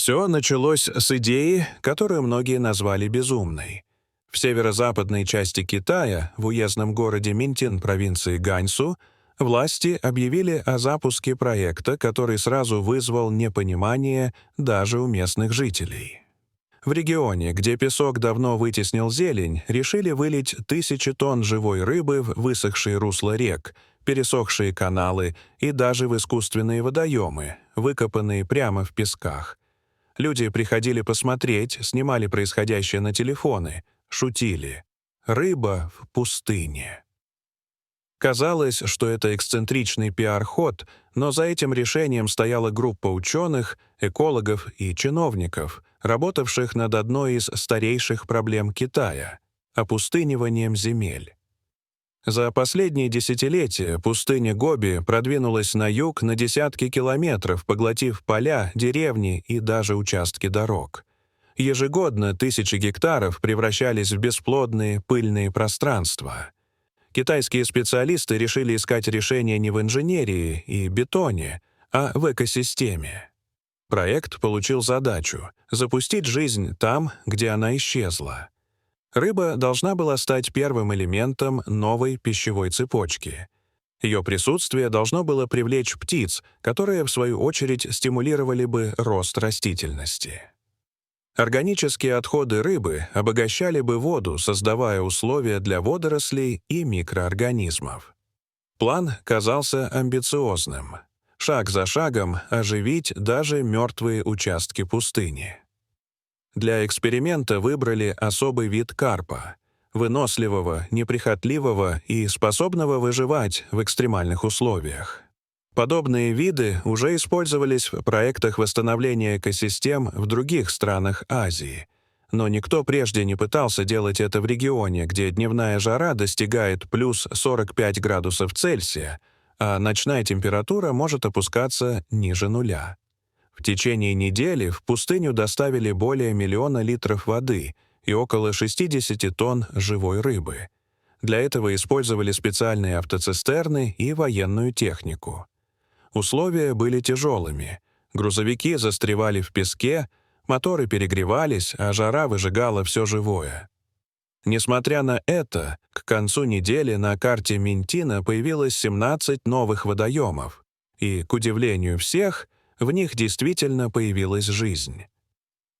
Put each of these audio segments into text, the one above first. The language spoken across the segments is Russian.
Все началось с идеи, которую многие назвали безумной. В северо-западной части Китая, в уездном городе Минтин провинции Ганьсу, власти объявили о запуске проекта, который сразу вызвал непонимание даже у местных жителей. В регионе, где песок давно вытеснил зелень, решили вылить тысячи тонн живой рыбы в высохшие русла рек, пересохшие каналы и даже в искусственные водоемы, выкопанные прямо в песках. Люди приходили посмотреть, снимали происходящее на телефоны, шутили. «Рыба в пустыне». Казалось, что это эксцентричный пиар-ход, но за этим решением стояла группа ученых, экологов и чиновников, работавших над одной из старейших проблем Китая — опустыниванием земель. За последние десятилетия пустыня Гоби продвинулась на юг на десятки километров, поглотив поля, деревни и даже участки дорог. Ежегодно тысячи гектаров превращались в бесплодные пыльные пространства. Китайские специалисты решили искать решение не в инженерии и бетоне, а в экосистеме. Проект получил задачу — запустить жизнь там, где она исчезла. Рыба должна была стать первым элементом новой пищевой цепочки. Ее присутствие должно было привлечь птиц, которые, в свою очередь, стимулировали бы рост растительности. Органические отходы рыбы обогащали бы воду, создавая условия для водорослей и микроорганизмов. План казался амбициозным. Шаг за шагом оживить даже мертвые участки пустыни. Для эксперимента выбрали особый вид карпа — выносливого, неприхотливого и способного выживать в экстремальных условиях. Подобные виды уже использовались в проектах восстановления экосистем в других странах Азии, но никто прежде не пытался делать это в регионе, где дневная жара достигает плюс 45 градусов Цельсия, а ночная температура может опускаться ниже нуля. В течение недели в пустыню доставили более 1 миллиона литров воды и около 60 тонн живой рыбы. Для этого использовали специальные автоцистерны и военную технику. Условия были тяжелыми. Грузовики застревали в песке, моторы перегревались, а жара выжигала все живое. Несмотря на это, к концу недели на карте Минтина появилось 17 новых водоемов, и, к удивлению всех, в них действительно появилась жизнь.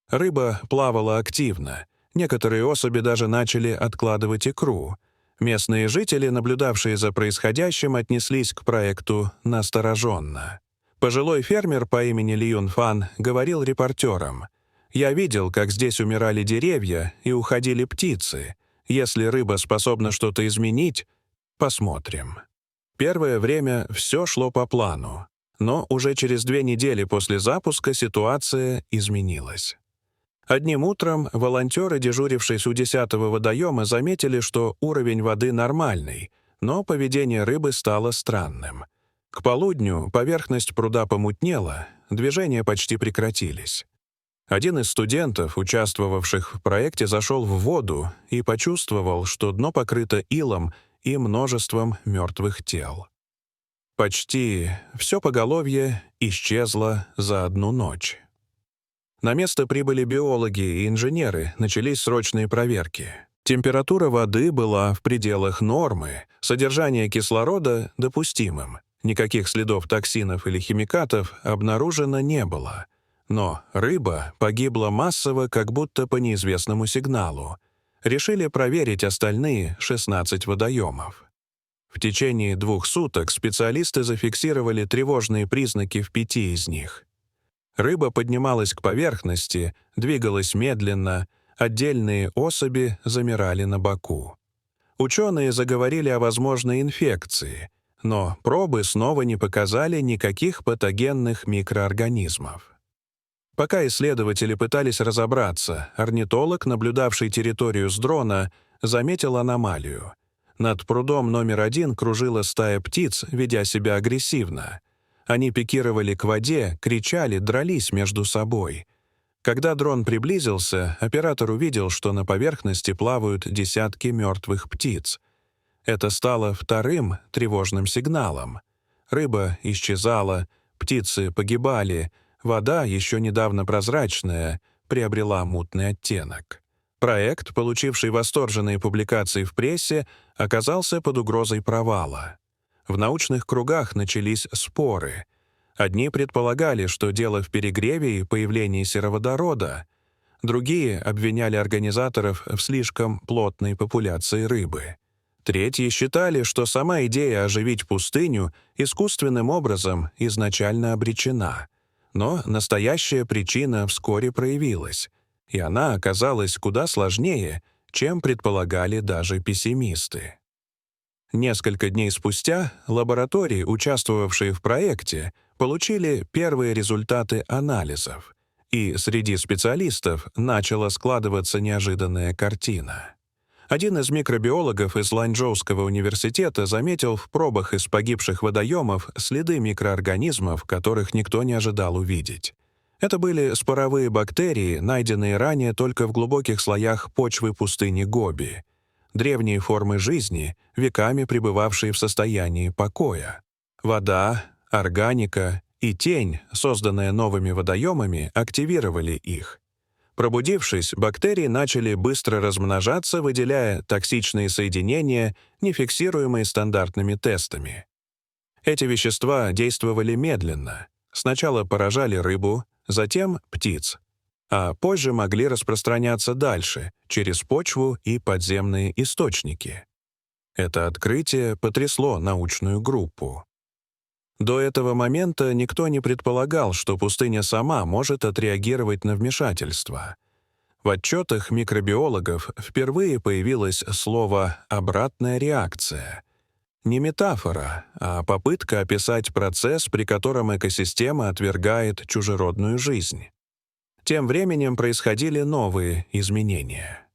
Рыба плавала активно, некоторые особи даже начали откладывать икру. Местные жители, наблюдавшие за происходящим, отнеслись к проекту настороженно. Пожилой фермер по имени Ли Юнфан говорил репортерам: «Я видел, как здесь умирали деревья и уходили птицы. Если рыба способна что-то изменить, посмотрим». Первое время все шло по плану. Но уже через 2 недели после запуска ситуация изменилась. Одним утром волонтеры, дежурившие у 10-го водоема, заметили, что уровень воды нормальный, но поведение рыбы стало странным. К полудню поверхность пруда помутнела, движения почти прекратились. Один из студентов, участвовавших в проекте, зашел в воду и почувствовал, что дно покрыто илом и множеством мертвых тел. Почти все поголовье исчезло за одну ночь. На место прибыли биологи и инженеры, начались срочные проверки. Температура воды была в пределах нормы, содержание кислорода допустимым. Никаких следов токсинов или химикатов обнаружено не было. Но рыба погибла массово, как будто по неизвестному сигналу. Решили проверить остальные 16 водоемов. В течение 2 суток специалисты зафиксировали тревожные признаки в 5 из них. Рыба поднималась к поверхности, двигалась медленно, отдельные особи замирали на боку. Ученые заговорили о возможной инфекции, но пробы снова не показали никаких патогенных микроорганизмов. Пока исследователи пытались разобраться, орнитолог, наблюдавший территорию с дрона, заметил аномалию. Над прудом номер 1 кружила стая птиц, ведя себя агрессивно. Они пикировали к воде, кричали, дрались между собой. Когда дрон приблизился, оператор увидел, что на поверхности плавают десятки мертвых птиц. Это стало вторым тревожным сигналом. Рыба исчезала, птицы погибали, Вода, еще недавно прозрачная, приобрела мутный оттенок. Проект, получивший восторженные публикации в прессе, оказался под угрозой провала. В научных кругах начались споры. Одни предполагали, что дело в перегреве и появлении сероводорода, другие обвиняли организаторов в слишком плотной популяции рыбы. Третьи считали, что сама идея оживить пустыню искусственным образом изначально обречена. Но настоящая причина вскоре проявилась, и она оказалась куда сложнее, чем предполагали даже пессимисты. Несколько дней спустя лаборатории, участвовавшие в проекте, получили первые результаты анализов, и среди специалистов начала складываться неожиданная картина. Один из микробиологов из Ланчжоуского университета заметил в пробах из погибших водоемов следы микроорганизмов, которых никто не ожидал увидеть. Это были споровые бактерии, найденные ранее только в глубоких слоях почвы пустыни Гоби. Древние формы жизни, веками пребывавшие в состоянии покоя. Вода, органика и тень, созданная новыми водоемами, активировали их. Пробудившись, бактерии начали быстро размножаться, выделяя токсичные соединения, не фиксируемые стандартными тестами. Эти вещества действовали медленно. Сначала поражали рыбу, затем птиц, а позже могли распространяться дальше, через почву и подземные источники. Это открытие потрясло научную группу. До этого момента никто не предполагал, что пустыня сама может отреагировать на вмешательство. В отчетах микробиологов впервые появилось слово «обратная реакция». Не метафора, а попытка описать процесс, при котором экосистема отвергает чужеродную жизнь. Тем временем происходили новые изменения.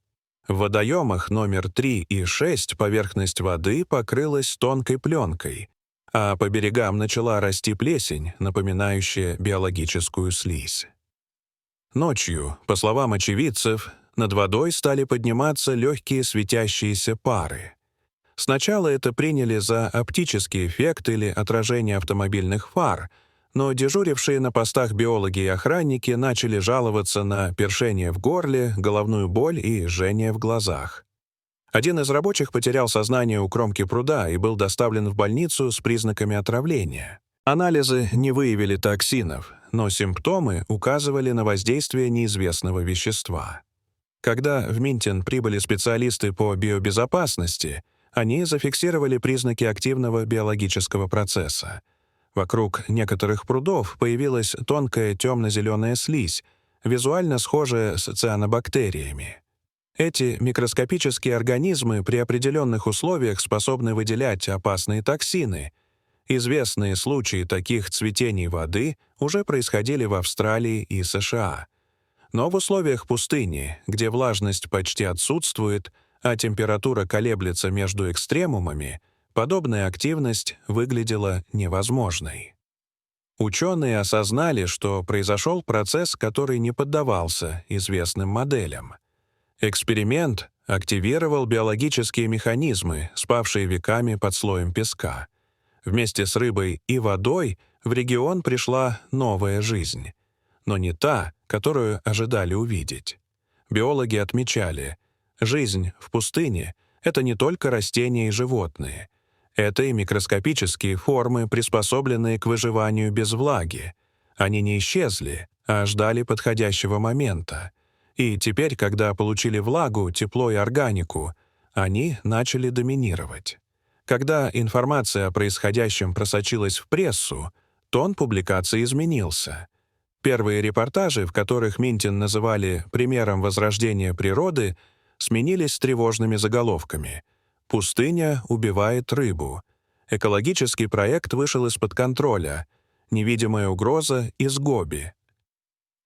В водоемах номер 3 и 6 поверхность воды покрылась тонкой пленкой, а по берегам начала расти плесень, напоминающая биологическую слизь. Ночью, по словам очевидцев, над водой стали подниматься легкие светящиеся пары. Сначала это приняли за оптический эффект или отражение автомобильных фар, но дежурившие на постах биологи и охранники начали жаловаться на першение в горле, головную боль и жжение в глазах. Один из рабочих потерял сознание у кромки пруда и был доставлен в больницу с признаками отравления. Анализы не выявили токсинов, но симптомы указывали на воздействие неизвестного вещества. Когда в Минтин прибыли специалисты по биобезопасности, они зафиксировали признаки активного биологического процесса. Вокруг некоторых прудов появилась тонкая темно-зеленая слизь, визуально схожая с цианобактериями. Эти микроскопические организмы при определенных условиях способны выделять опасные токсины. Известные случаи таких цветений воды уже происходили в Австралии и США. Но в условиях пустыни, где влажность почти отсутствует, а температура колеблется между экстремумами, подобная активность выглядела невозможной. Ученые осознали, что произошел процесс, который не поддавался известным моделям. Эксперимент активировал биологические механизмы, спавшие веками под слоем песка. Вместе с рыбой и водой в регион пришла новая жизнь, но не та, которую ожидали увидеть. Биологи отмечали, жизнь в пустыне — это не только растения и животные, это и микроскопические формы, приспособленные к выживанию без влаги. Они не исчезли, а ждали подходящего момента. И теперь, когда получили влагу, тепло и органику, они начали доминировать. Когда информация о происходящем просочилась в прессу, тон публикации изменился. Первые репортажи, в которых Минтин называли примером возрождения природы, сменились тревожными заголовками. «Пустыня убивает рыбу». Экологический проект вышел из-под контроля. «Невидимая угроза из Гоби».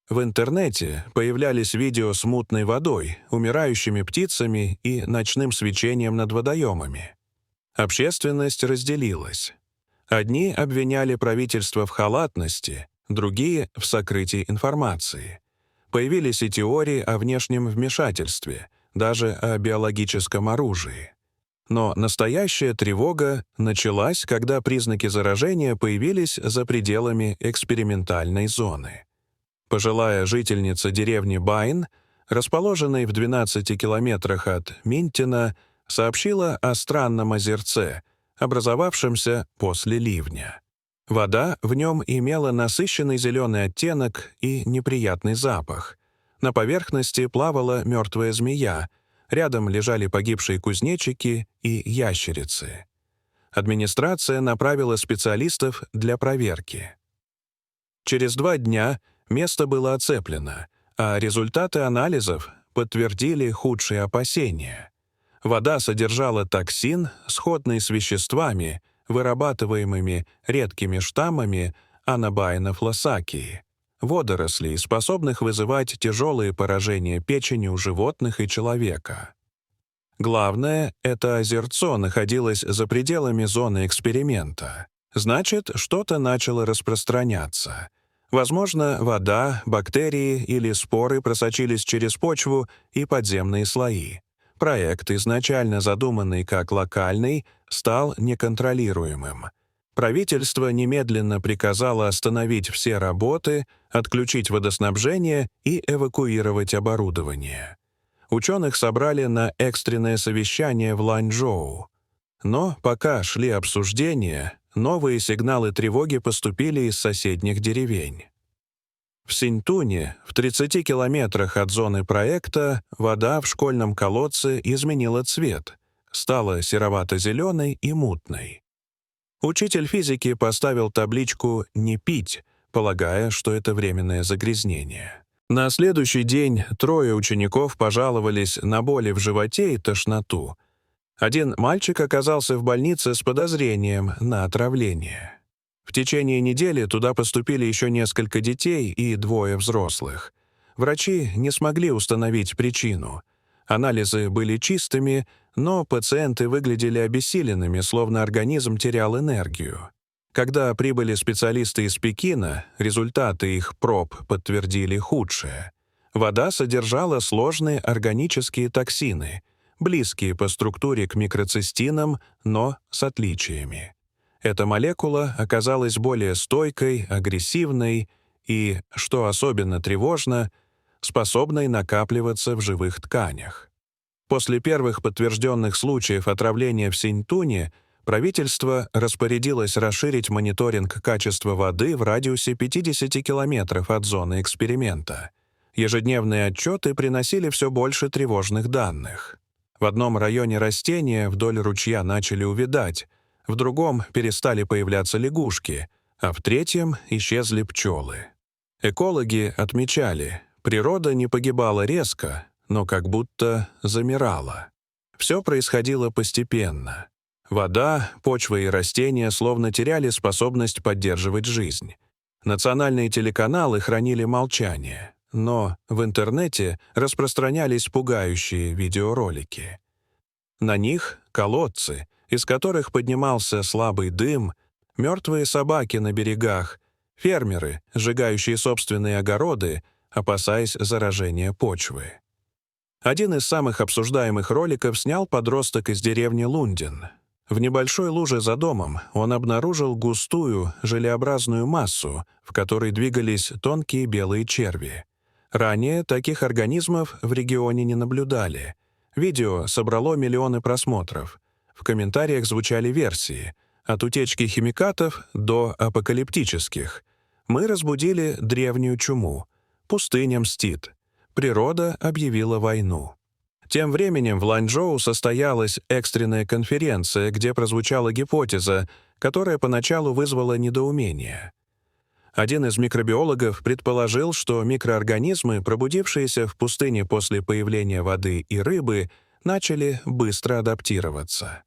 В интернете появлялись видео с мутной водой, умирающими птицами и ночным свечением над водоемами. Общественность разделилась. Одни обвиняли правительство в халатности, другие — в сокрытии информации. Появились и теории о внешнем вмешательстве, даже о биологическом оружии. Но настоящая тревога началась, когда признаки заражения появились за пределами экспериментальной зоны. пожилая жительница деревни Байн, расположенной в 12 километрах от Минтина, сообщила о странном озерце, образовавшемся после ливня. Вода в нем имела насыщенный зеленый оттенок и неприятный запах. На поверхности плавала мертвая змея, рядом лежали погибшие кузнечики и ящерицы. Администрация направила специалистов для проверки. Через 2 дня место было оцеплено, а результаты анализов подтвердили худшие опасения. Вода содержала токсин, сходный с веществами, вырабатываемыми редкими штаммами Анабайна флосакии, водорослей, способных вызывать тяжелые поражения печени у животных и человека. Главное, это озерцо находилось за пределами зоны эксперимента. Значит, что-то начало распространяться. Возможно, вода, бактерии или споры просочились через почву и подземные слои. Проект, изначально задуманный как локальный, стал неконтролируемым. Правительство немедленно приказало остановить все работы, отключить водоснабжение и эвакуировать оборудование. Ученых собрали на экстренное совещание в Ланчжоу. Но пока шли обсуждения, новые сигналы тревоги поступили из соседних деревень. В Синьтуне, в 30 километрах от зоны проекта, вода в школьном колодце изменила цвет, стала серовато-зеленой и мутной. Учитель физики поставил табличку «Не пить», полагая, что это временное загрязнение. На следующий день 3 учеников пожаловались на боли в животе и тошноту. Один мальчик оказался в больнице с подозрением на отравление. В течение недели туда поступили еще несколько детей и 2 взрослых. Врачи не смогли установить причину. Анализы были чистыми, но пациенты выглядели обессиленными, словно организм терял энергию. Когда прибыли специалисты из Пекина, результаты их проб подтвердили худшее. Вода содержала сложные органические токсины, близкие по структуре к микроцистинам, но с отличиями. Эта молекула оказалась более стойкой, агрессивной и, что особенно тревожно, способной накапливаться в живых тканях. После первых подтвержденных случаев отравления в Синьтуне правительство распорядилось расширить мониторинг качества воды в радиусе 50 километров от зоны эксперимента. Ежедневные отчеты приносили все больше тревожных данных. В одном районе растения вдоль ручья начали увядать, в другом перестали появляться лягушки, а в третьем исчезли пчелы. Экологи отмечали, природа не погибала резко, но как будто замирала. Все происходило постепенно. Вода, почва и растения словно теряли способность поддерживать жизнь. Национальные телеканалы хранили молчание, но в интернете распространялись пугающие видеоролики. На них колодцы, из которых поднимался слабый дым, мертвые собаки на берегах, фермеры, сжигающие собственные огороды, опасаясь заражения почвы. Один из самых обсуждаемых роликов снял подросток из деревни Лундин. В небольшой луже за домом он обнаружил густую, желеобразную массу, в которой двигались тонкие белые черви. Ранее таких организмов в регионе не наблюдали. Видео собрало миллионы просмотров. В комментариях звучали версии от утечки химикатов до апокалиптических. Мы разбудили древнюю чуму. Пустыня мстит. Природа объявила войну. Тем временем в Ланчжоу состоялась экстренная конференция, где прозвучала гипотеза, которая поначалу вызвала недоумение. Один из микробиологов предположил, что микроорганизмы, пробудившиеся в пустыне после появления воды и рыбы, начали быстро адаптироваться.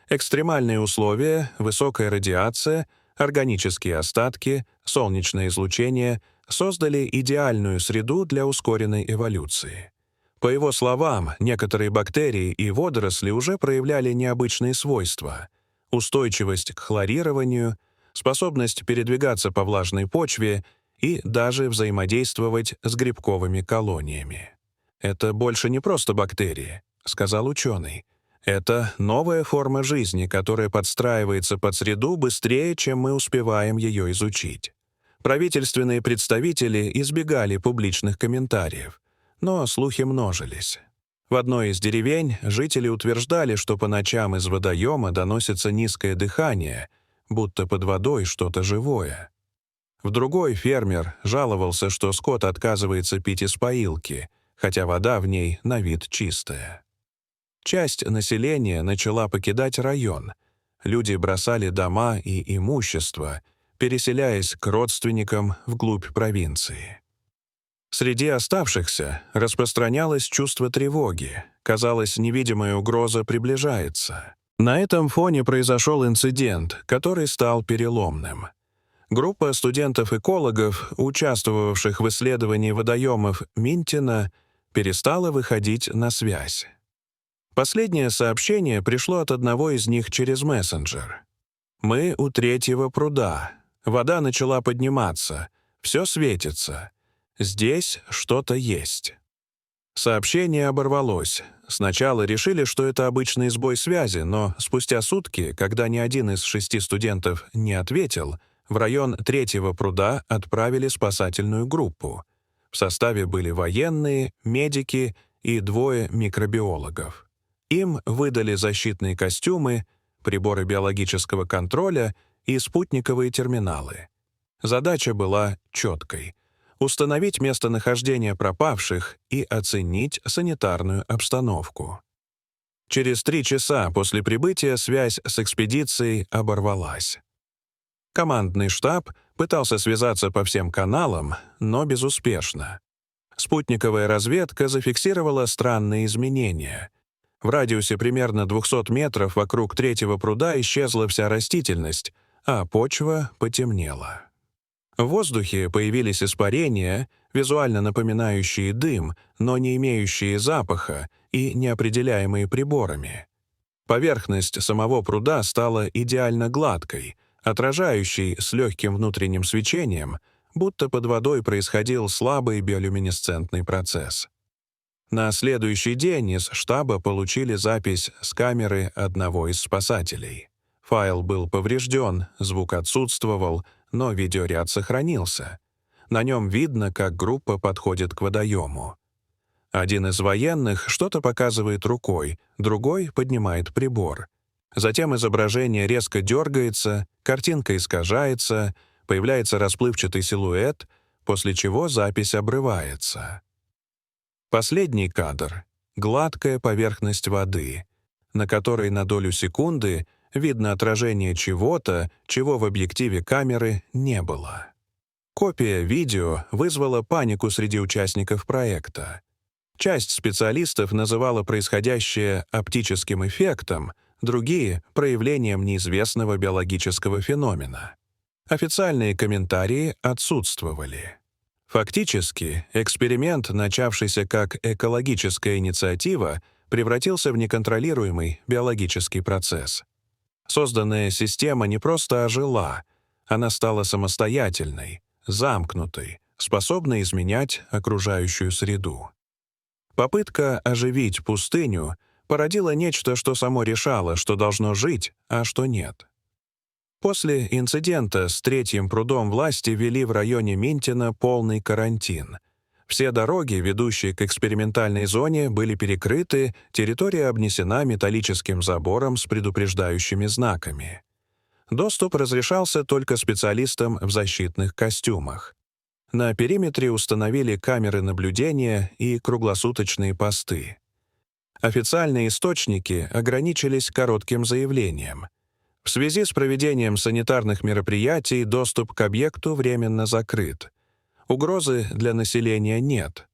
Экстремальные условия, высокая радиация, органические остатки, солнечное излучение создали идеальную среду для ускоренной эволюции. По его словам, некоторые бактерии и водоросли уже проявляли необычные свойства: устойчивость к хлорированию, способность передвигаться по влажной почве и даже взаимодействовать с грибковыми колониями. «Это больше не просто бактерии», — сказал ученый. «Это новая форма жизни, которая подстраивается под среду быстрее, чем мы успеваем ее изучить». Правительственные представители избегали публичных комментариев, но слухи множились. В одной из деревень жители утверждали, что по ночам из водоема доносится низкое дыхание, будто под водой что-то живое. В другой фермер жаловался, что скот отказывается пить из поилки, хотя вода в ней на вид чистая. Часть населения начала покидать район. Люди бросали дома и имущество, переселяясь к родственникам вглубь провинции. Среди оставшихся распространялось чувство тревоги. Казалось, невидимая угроза приближается. На этом фоне произошел инцидент, который стал переломным. Группа студентов-экологов, участвовавших в исследовании водоемов Минтина, перестала выходить на связь. Последнее сообщение пришло от одного из них через мессенджер. «Мы у третьего пруда. Вода начала подниматься. Все светится. Здесь что-то есть». Сообщение оборвалось. Сначала решили, что это обычный сбой связи, но спустя сутки, когда ни один из 6 студентов не ответил, в район третьего пруда отправили спасательную группу. В составе были военные, медики и 2 микробиологов. Им выдали защитные костюмы, приборы биологического контроля и спутниковые терминалы. Задача была четкой — установить местонахождение пропавших и оценить санитарную обстановку. Через 3 часа после прибытия связь с экспедицией оборвалась. Командный штаб пытался связаться по всем каналам, но безуспешно. Спутниковая разведка зафиксировала странные изменения. В радиусе примерно 200 метров вокруг третьего пруда исчезла вся растительность, а почва потемнела. В воздухе появились испарения, визуально напоминающие дым, но не имеющие запаха и неопределяемые приборами. Поверхность самого пруда стала идеально гладкой, отражающей с легким внутренним свечением, будто под водой происходил слабый биолюминесцентный процесс. На следующий день из штаба получили запись с камеры одного из спасателей. Файл был поврежден, звук отсутствовал, но видеоряд сохранился. На нем видно, как группа подходит к водоему. Один из военных что-то показывает рукой, другой поднимает прибор. Затем изображение резко дергается, картинка искажается, появляется расплывчатый силуэт, после чего запись обрывается. Последний кадр — гладкая поверхность воды, на которой на долю секунды видно отражение чего-то, чего в объективе камеры не было. Копия видео вызвала панику среди участников проекта. Часть специалистов называла происходящее оптическим эффектом, другие — проявлением неизвестного биологического феномена. Официальные комментарии отсутствовали. Фактически, эксперимент, начавшийся как экологическая инициатива, превратился в неконтролируемый биологический процесс. Созданная система не просто ожила, она стала самостоятельной, замкнутой, способной изменять окружающую среду. Попытка оживить пустыню породила нечто, что само решало, что должно жить, а что нет. После инцидента с третьим прудом власти ввели в районе Минтина полный карантин. Все дороги, ведущие к экспериментальной зоне, были перекрыты, территория обнесена металлическим забором с предупреждающими знаками. Доступ разрешался только специалистам в защитных костюмах. На периметре установили камеры наблюдения и круглосуточные посты. Официальные источники ограничились коротким заявлением. В связи с проведением санитарных мероприятий доступ к объекту временно закрыт. Угрозы для населения нет.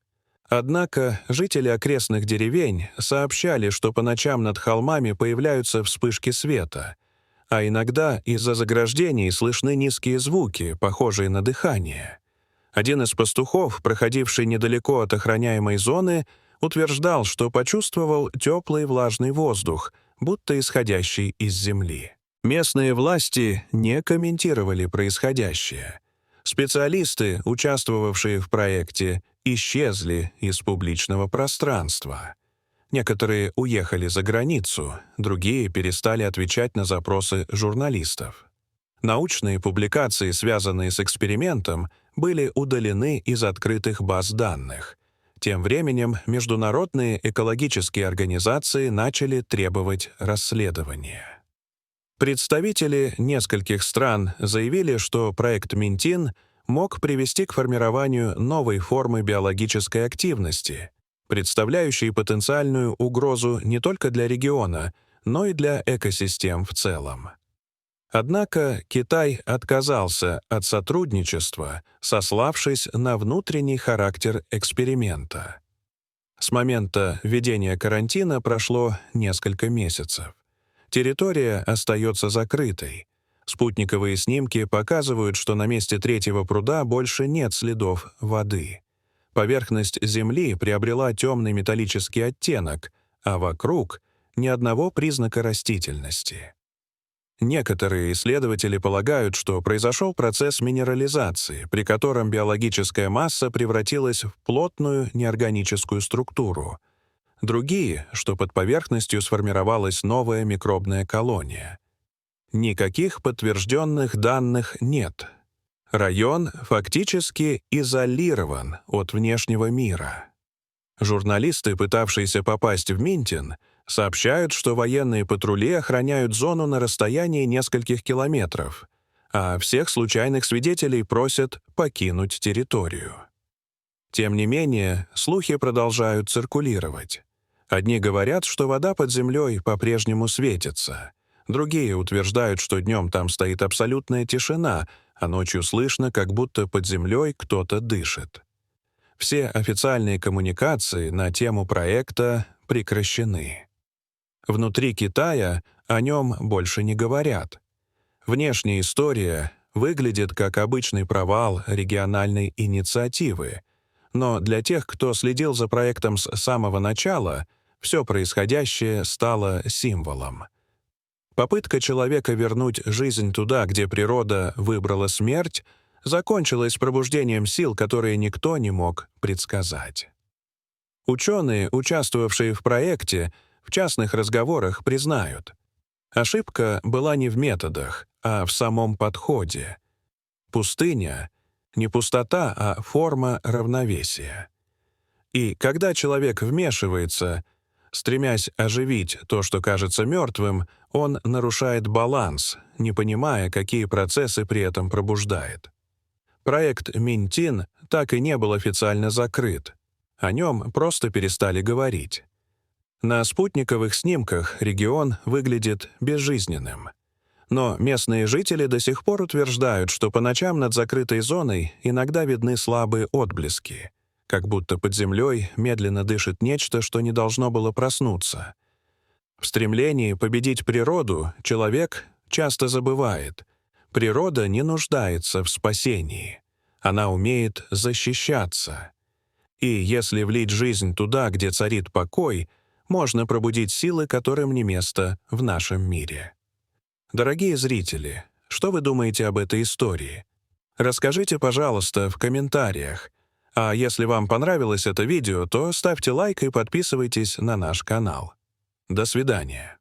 Однако жители окрестных деревень сообщали, что по ночам над холмами появляются вспышки света, а иногда из-за заграждений слышны низкие звуки, похожие на дыхание. Один из пастухов, проходивший недалеко от охраняемой зоны, утверждал, что почувствовал теплый влажный воздух, будто исходящий из земли. Местные власти не комментировали происходящее. Специалисты, участвовавшие в проекте, исчезли из публичного пространства. Некоторые уехали за границу, другие перестали отвечать на запросы журналистов. Научные публикации, связанные с экспериментом, были удалены из открытых баз данных. Тем временем международные экологические организации начали требовать расследования. Представители нескольких стран заявили, что проект Минтин мог привести к формированию новой формы биологической активности, представляющей потенциальную угрозу не только для региона, но и для экосистем в целом. Однако Китай отказался от сотрудничества, сославшись на внутренний характер эксперимента. С момента введения карантина прошло несколько месяцев. Территория остается закрытой. Спутниковые снимки показывают, что на месте третьего пруда больше нет следов воды. Поверхность Земли приобрела темный металлический оттенок, а вокруг — ни одного признака растительности. Некоторые исследователи полагают, что произошел процесс минерализации, при котором биологическая масса превратилась в плотную неорганическую структуру. Другие, что под поверхностью сформировалась новая микробная колония. Никаких подтвержденных данных нет. Район фактически изолирован от внешнего мира. Журналисты, пытавшиеся попасть в Минтин, сообщают, что военные патрули охраняют зону на расстоянии нескольких километров, а всех случайных свидетелей просят покинуть территорию. Тем не менее, слухи продолжают циркулировать. Одни говорят, что вода под землей по-прежнему светится. Другие утверждают, что днем там стоит абсолютная тишина, а ночью слышно, как будто под землей кто-то дышит. Все официальные коммуникации на тему проекта прекращены. Внутри Китая о нем больше не говорят. Внешняя история выглядит как обычный провал региональной инициативы, но для тех, кто следил за проектом с самого начала, все происходящее стало символом. Попытка человека вернуть жизнь туда, где природа выбрала смерть, закончилась пробуждением сил, которые никто не мог предсказать. Ученые, участвовавшие в проекте, в частных разговорах признают, ошибка была не в методах, а в самом подходе. Пустыня — не пустота, а форма равновесия. И когда человек вмешивается, стремясь оживить то, что кажется мертвым, он нарушает баланс, не понимая, какие процессы при этом пробуждает. Проект Минтин так и не был официально закрыт. О нем просто перестали говорить. На спутниковых снимках регион выглядит безжизненным. Но местные жители до сих пор утверждают, что по ночам над закрытой зоной иногда видны слабые отблески, как будто под землей медленно дышит нечто, что не должно было проснуться. В стремлении победить природу человек часто забывает. Природа не нуждается в спасении. Она умеет защищаться. И если влить жизнь туда, где царит покой, можно пробудить силы, которым не место в нашем мире. Дорогие зрители, что вы думаете об этой истории? Расскажите, пожалуйста, в комментариях. А если вам понравилось это видео, то ставьте лайк и подписывайтесь на наш канал. До свидания.